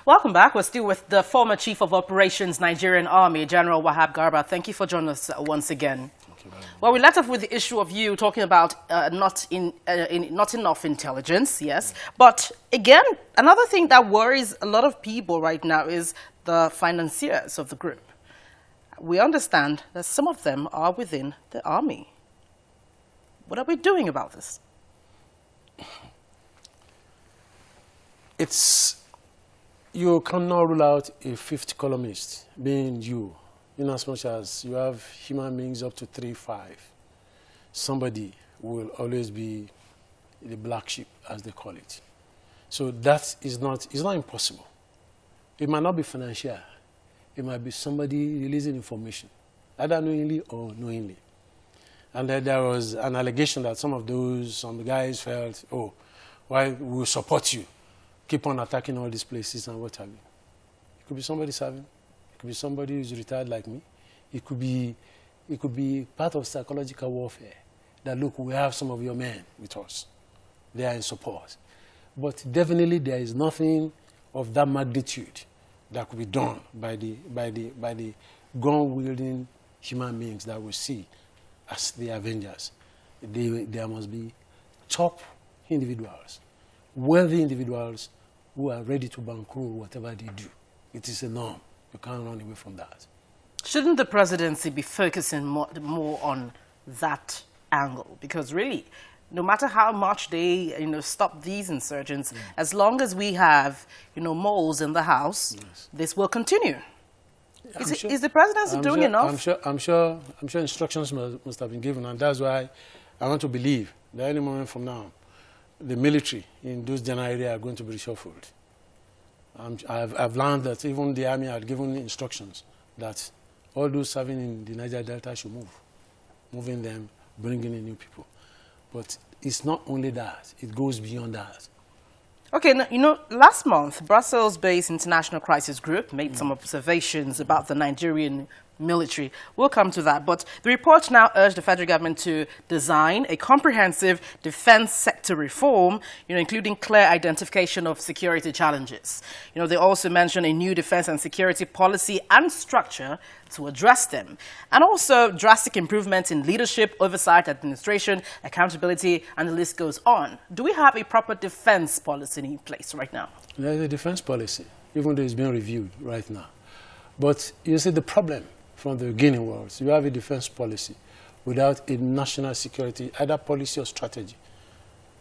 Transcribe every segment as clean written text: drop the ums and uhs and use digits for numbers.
Welcome back. We're still with the former Chief of Operations, Nigerian Army, General Wahab Garba. Thank you for joining us once again. Well, we let off with the issue of you talking about not enough intelligence, yes. But again, another thing that worries a lot of people right now is the financiers of the group. We understand that some of them are within the army. What are we doing about this? You cannot rule out a fifth columnist being you, in as much as you have human beings up to 3, 5. Somebody will always be the black sheep, as they call it. So that is not, it's not impossible. It might not be financial. It might be somebody releasing information, either knowingly or unknowingly. And then there was an allegation that some guys felt, oh, why we support you? Keep on attacking all these places and what have you. It could be somebody serving. It could be somebody who's retired like me. It could be part of psychological warfare. That look, we have some of your men with us. They are in support. But definitely there is nothing of that magnitude that could be done by the gun-wielding human beings that we see as the Avengers. There must be top individuals, wealthy individuals who are ready to bankroll whatever they do. It is a norm. You can't run away from that. Shouldn't the presidency be focusing more on that angle? Because really, no matter how much they stop these insurgents, as long as we have moles in the house, this will continue. Is the presidency doing enough? I'm sure instructions must have been given, and that's why I want to believe that any moment from now, the military in those general areas are going to be reshuffled. I've learned that even the army had given instructions that all those serving in the Niger Delta should move, moving them, bringing in new people. But it's not only that, it goes beyond that. Okay, last month, Brussels-based International Crisis Group made some observations about the Nigerian military. We'll come to that. But the report now urged the federal government to design a comprehensive defense sector reform, including clear identification of security challenges. They also mentioned a new defense and security policy and structure to address them. And also drastic improvements in leadership, oversight, administration, accountability, and the list goes on. Do we have a proper defense policy in place right now? There's a defense policy, even though it's being reviewed right now. But you see, the problem from the beginning was you have a defense policy without a national security, either policy or strategy.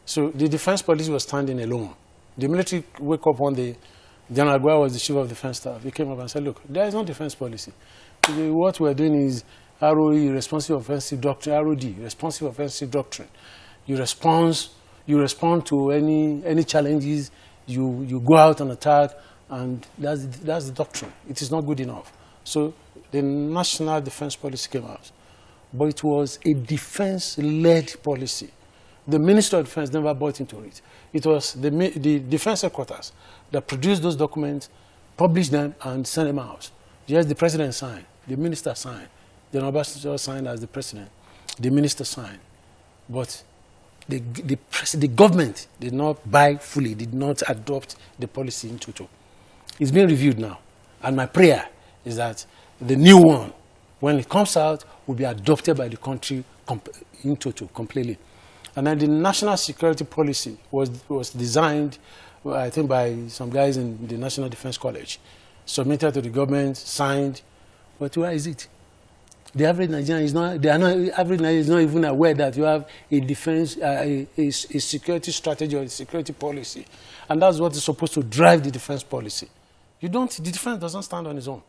So the defense policy was standing alone. The military woke up one day, General Abuja was the chief of defense staff. He came up and said, look, there is no defense policy. What we're doing is ROE, responsive offensive doctrine, ROD, responsive offensive doctrine. You respond to any challenges, you go out and attack, and that's the doctrine. It is not good enough. So the national defense policy came out, but it was a defense-led policy. The Minister of Defense never bought into it. It was the defense headquarters that produced those documents, published them, and sent them out. Yes, the president signed, the minister signed, the ambassador signed as the president, the minister signed, but the government did not buy fully, did not adopt the policy in toto. It's being reviewed now, and my prayer is that the new one, when it comes out, will be adopted by the country in toto, completely. And then the national security policy was designed, I think, by some guys in the National Defense College, submitted to the government, signed, but where is it? The average Nigerian is not even aware that you have a defense, a security strategy or a security policy. And that's what is supposed to drive the defense policy. The defense doesn't stand on its own.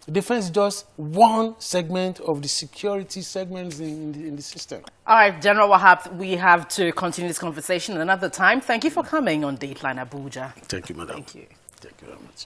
The defense is just one segment of the security segments in the system. All right, General Wahab, we have to continue this conversation another time. Thank you for coming on Dateline Abuja. Thank you, madam. Thank you. Thank you very much.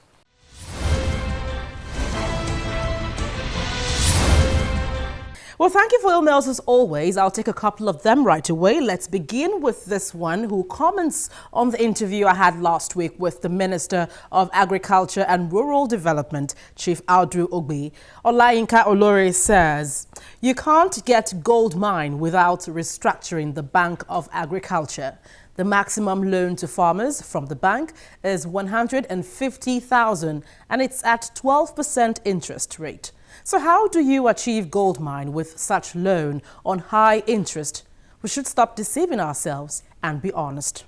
Well, thank you for your mails as always. I'll take a couple of them right away. Let's begin with this one who comments on the interview I had last week with the Minister of Agriculture and Rural Development, Chief Audu Ogbe. Olayinka Olore says, you can't get gold mine without restructuring the Bank of Agriculture. The maximum loan to farmers from the bank is 150,000 and it's at 12% interest rate. So how do you achieve gold mine with such loan on high interest? We should stop deceiving ourselves and be honest.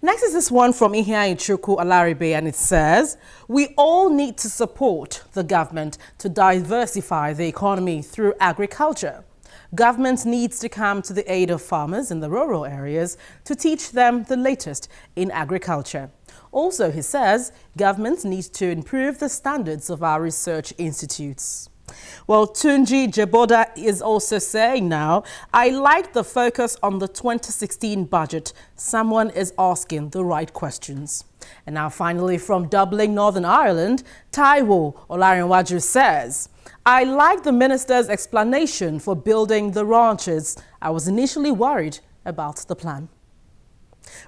Next is this one from Ihia Ichuku Alaribe, and it says, we all need to support the government to diversify the economy through agriculture. Government needs to come to the aid of farmers in the rural areas to teach them the latest in agriculture. Also, he says, government needs to improve the standards of our research institutes. Well, Tunji Jeboda is also saying now, I like the focus on the 2016 budget. Someone is asking the right questions. And now finally from Dublin, Northern Ireland, Taiwo Olarinwaju says, I like the minister's explanation for building the ranches. I was initially worried about the plan.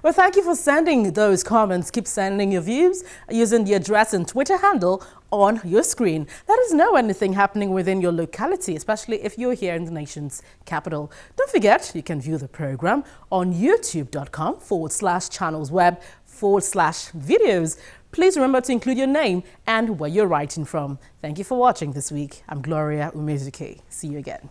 Well, thank you for sending those comments. Keep sending your views using the address and Twitter handle on your screen. Let us know anything happening within your locality, especially if you're here in the nation's capital. Don't forget, you can view the program on youtube.com/channelsweb/videos. Please remember to include your name and where you're writing from. Thank you for watching this week. I'm Gloria Umezuke. See you again.